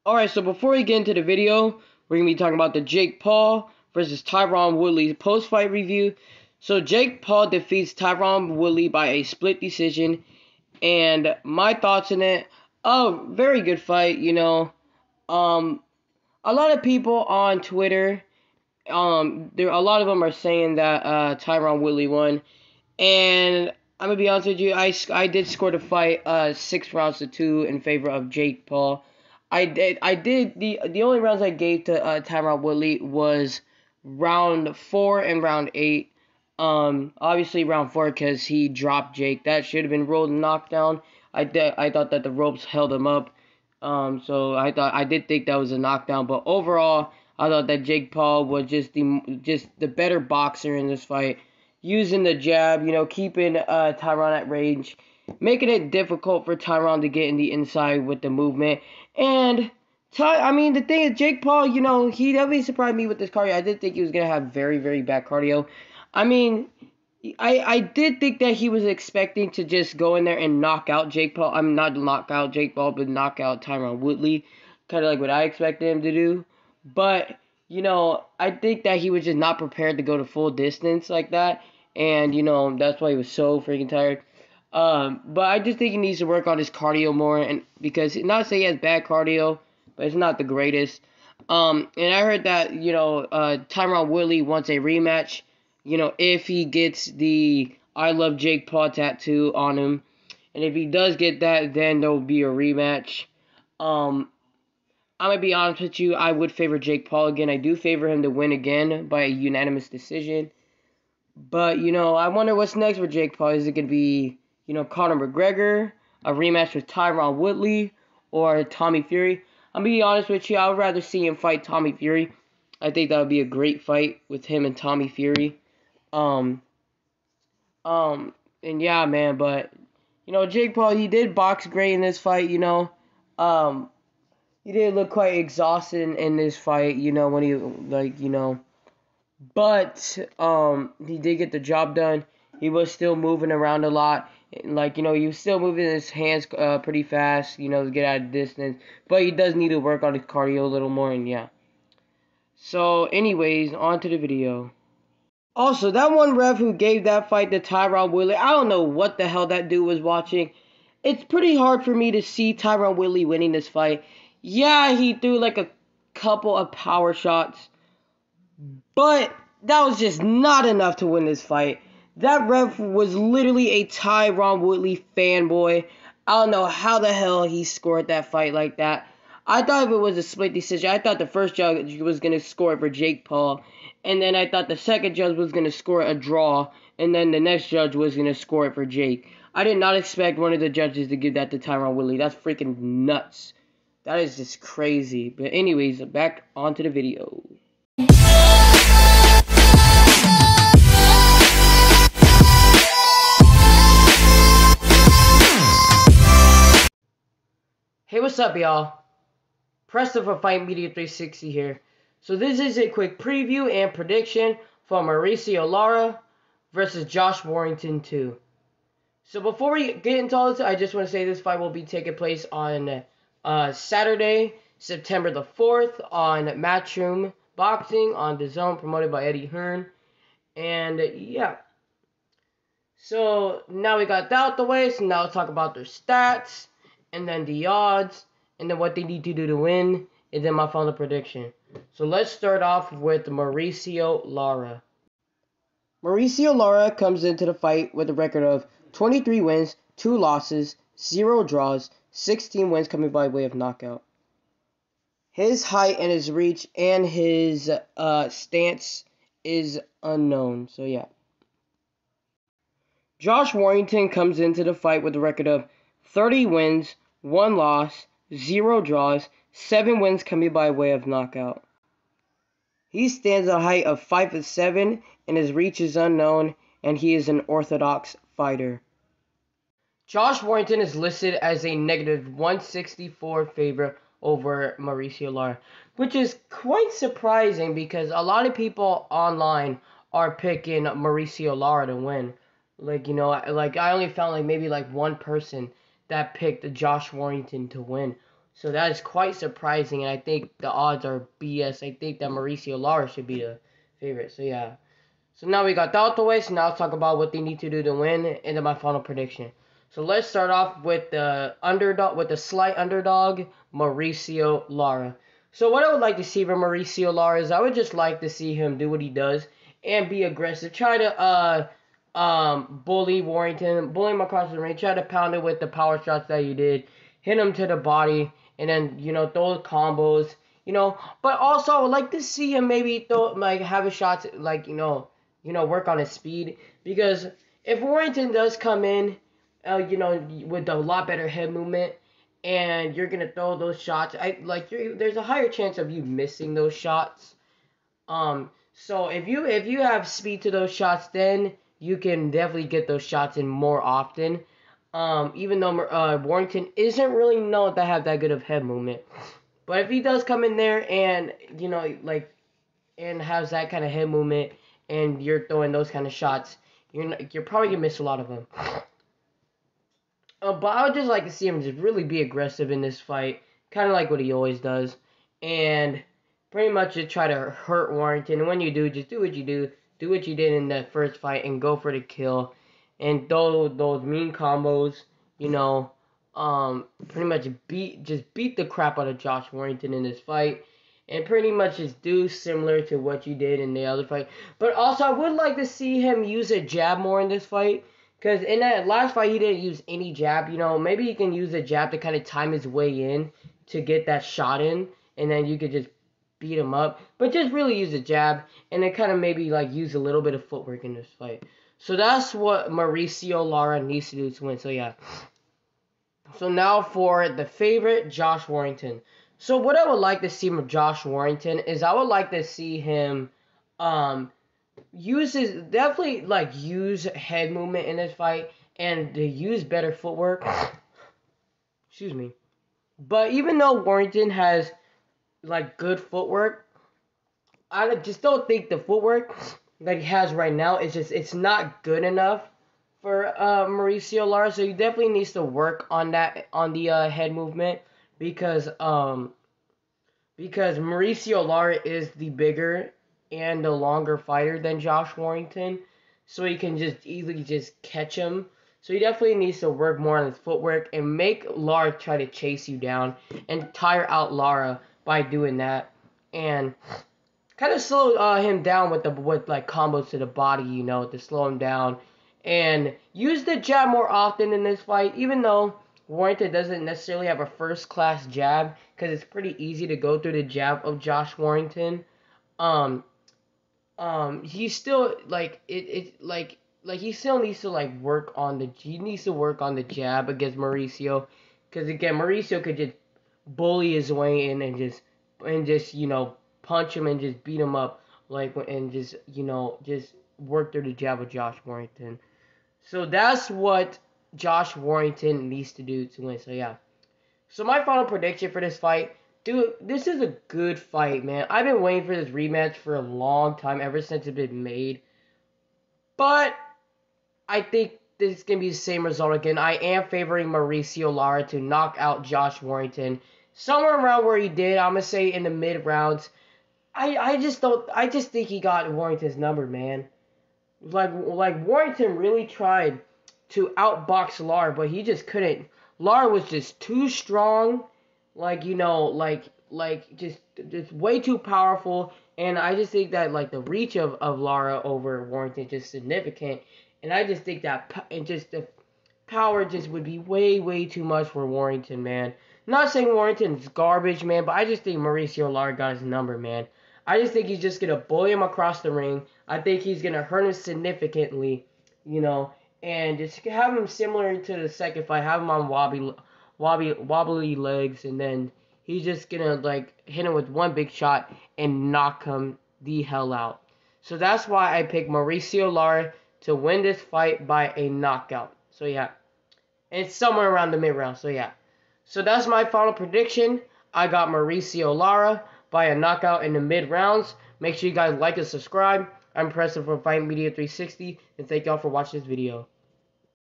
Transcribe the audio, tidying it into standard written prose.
Alright, so before we get into the video, we're going to be talking about the Jake Paul versus Tyron Woodley post-fight review. So Jake Paul defeats Tyron Woodley by a split decision, and my thoughts on it, very good fight, a lot of people on Twitter, a lot of them are saying that Tyron Woodley won, and I'm going to be honest with you, I did score the fight 6 rounds to 2 in favor of Jake Paul. I did the only rounds I gave to Tyron Woodley was round 4 and round 8. Obviously round 4 because he dropped Jake. That should have been ruled knockdown. I thought that the ropes held him up. So I did think that was a knockdown. But overall, I thought that Jake Paul was just the better boxer in this fight, using the jab, keeping Tyron at range, making it difficult for Tyron to get in the inside with the movement. And the thing is, Jake Paul, he definitely surprised me with this cardio. I did think he was gonna have very, very bad cardio. I did think that he was expecting to just go in there and knock out Jake Paul. Not knock out Jake Paul, but knock out Tyron Woodley, kind of like what I expected him to do. But I think that he was just not prepared to go to full distance like that, and that's why he was so freaking tired. But I just think he needs to work on his cardio more, and because not to say he has bad cardio, but it's not the greatest. And I heard that Tyron Woodley wants a rematch. If he gets the I Love Jake Paul tattoo on him, and if he does get that, then there will be a rematch. I'm gonna be honest with you, I would favor Jake Paul again. I do favor him to win again by a unanimous decision. But I wonder what's next for Jake Paul. Is it gonna be Conor McGregor, a rematch with Tyron Woodley, or Tommy Fury? I'm gonna be honest with you, I would rather see him fight Tommy Fury. I think that would be a great fight with him and Tommy Fury. And yeah, man, but Jake Paul, he did box great in this fight. He did look quite exhausted in this fight. When he but he did get the job done. He was still moving around a lot. He was still moving his hands pretty fast, to get out of distance. But he does need to work on his cardio a little more, and yeah. So, anyways, on to the video. Also, that one ref who gave that fight to Tyron Woodley, I don't know what the hell that dude was watching. It's pretty hard for me to see Tyron Woodley winning this fight. Yeah, he threw like a couple of power shots, but that was just not enough to win this fight. That ref was literally a Tyron Woodley fanboy. I don't know how the hell he scored that fight like that. I thought if it was a split decision, I thought the first judge was going to score it for Jake Paul. And then I thought the second judge was going to score a draw. And then the next judge was going to score it for Jake. I did not expect one of the judges to give that to Tyron Woodley. That's freaking nuts. That is just crazy. But anyways, back onto the video. Hey, what's up, y'all? Preston for Fight Media 360 here. So this is a quick preview and prediction for Mauricio Lara versus Josh Warrington 2. So before we get into all this, I just want to say this fight will be taking place on Saturday, September the 4th on Matchroom Boxing on DAZN, promoted by Eddie Hearn. And yeah. So now we got that out the way, so now let's talk about their stats, and then the odds, and then what they need to do to win, and then my final prediction. So let's start off with Mauricio Lara. Mauricio Lara comes into the fight with a record of 23 wins, 2 losses, 0 draws, 16 wins coming by way of knockout. His height and his reach and his stance is unknown, so yeah. Josh Warrington comes into the fight with a record of 30 wins, 1 loss, 0 draws, 7 wins coming by way of knockout. He stands a height of 5'7", and his reach is unknown, and he is an orthodox fighter. Josh Warrington is listed as a negative 164 favorite over Mauricio Lara, which is quite surprising because a lot of people online are picking Mauricio Lara to win. I only found maybe one person that picked Josh Warrington to win. So that is quite surprising, and I think the odds are BS. I think that Mauricio Lara should be the favorite. So yeah. So now we got that out the way. So now let's talk about what they need to do to win, and then my final prediction. So let's start off with the underdog, with the slight underdog, Mauricio Lara. So what I would like to see from Mauricio Lara is I would just like to see him do what he does and be aggressive. Try to bully Warrington, bully him across the ring. Try to pound it with the power shots that you did. Hit him to the body, and then throw combos. But also I would like to see him maybe throw have a shots work on his speed, because if Warrington does come in, with a lot better head movement, and you're gonna throw those shots, there's a higher chance of you missing those shots. So if you have speed to those shots, then you can definitely get those shots in more often. Even though Warrington isn't really known to have that good of head movement, but if he does come in there and and has that kind of head movement, and you're throwing those kind of shots, you're probably gonna miss a lot of them. But I would just like to see him just really be aggressive in this fight, kind of like what he always does, and pretty much just try to hurt Warrington. And when you do, just do what you did in that first fight, and go for the kill, and throw those mean combos. Pretty much beat the crap out of Josh Warrington in this fight, and pretty much just do similar to what you did in the other fight. But also, I would like to see him use a jab more in this fight, because in that last fight, he didn't use any jab. Maybe he can use a jab to kind of time his way in to get that shot in, and then you could just beat him up. But just really use a jab, and then kind of maybe use a little bit of footwork in this fight. So that's what Mauricio Lara needs to do to win. So yeah. So now for the favorite, Josh Warrington. So what I would like to see from Josh Warrington is I would like to see him use head movement in this fight, and to use better footwork. Excuse me. But even though Warrington has good footwork, I just don't think the footwork that he has right now it's not good enough for Mauricio Lara. So he definitely needs to work on that, on the head movement, because Mauricio Lara is the bigger and the longer fighter than Josh Warrington, so he can just easily just catch him. So he definitely needs to work more on his footwork and make Lara try to chase you down and tire out Lara by doing that, and kind of slow him down with combos to the body, to slow him down, and use the jab more often in this fight, even though Warrington doesn't necessarily have a first-class jab, because it's pretty easy to go through the jab of Josh Warrington. He still he still needs to work on the jab against Mauricio, because again, Mauricio could just bully his way in and just punch him and just beat him up, and just work through the jab of Josh Warrington. So that's what Josh Warrington needs to do to win. So yeah. So my final prediction for this fight, dude, this is a good fight, man. I've been waiting for this rematch for a long time, ever since it's been made. But I think this is going to be the same result again. I am favoring Mauricio Lara to knock out Josh Warrington somewhere around where he did. I'm going to say in the mid rounds. I just think he got Warrington's number, man. Warrington really tried to outbox Lara, but he just couldn't. Lara was just too strong, just way too powerful, and I just think that the reach of Lara over Warrington is just significant, and I just think that the power just would be way too much for Warrington, man. Not saying Warrington's garbage, man, but I just think Mauricio Lara got his number, man. I just think he's just gonna bully him across the ring. I think he's gonna hurt him significantly, and just have him similar to the second fight. Have him on wobbly legs, and then he's just gonna hit him with one big shot and knock him the hell out. So that's why I picked Mauricio Lara to win this fight by a knockout. So yeah, and it's somewhere around the mid round. So yeah, so that's my final prediction. I got Mauricio Lara by a knockout in the mid rounds. Make sure you guys like and subscribe. I'm Preston from Fight Media 360, and thank y'all for watching this video.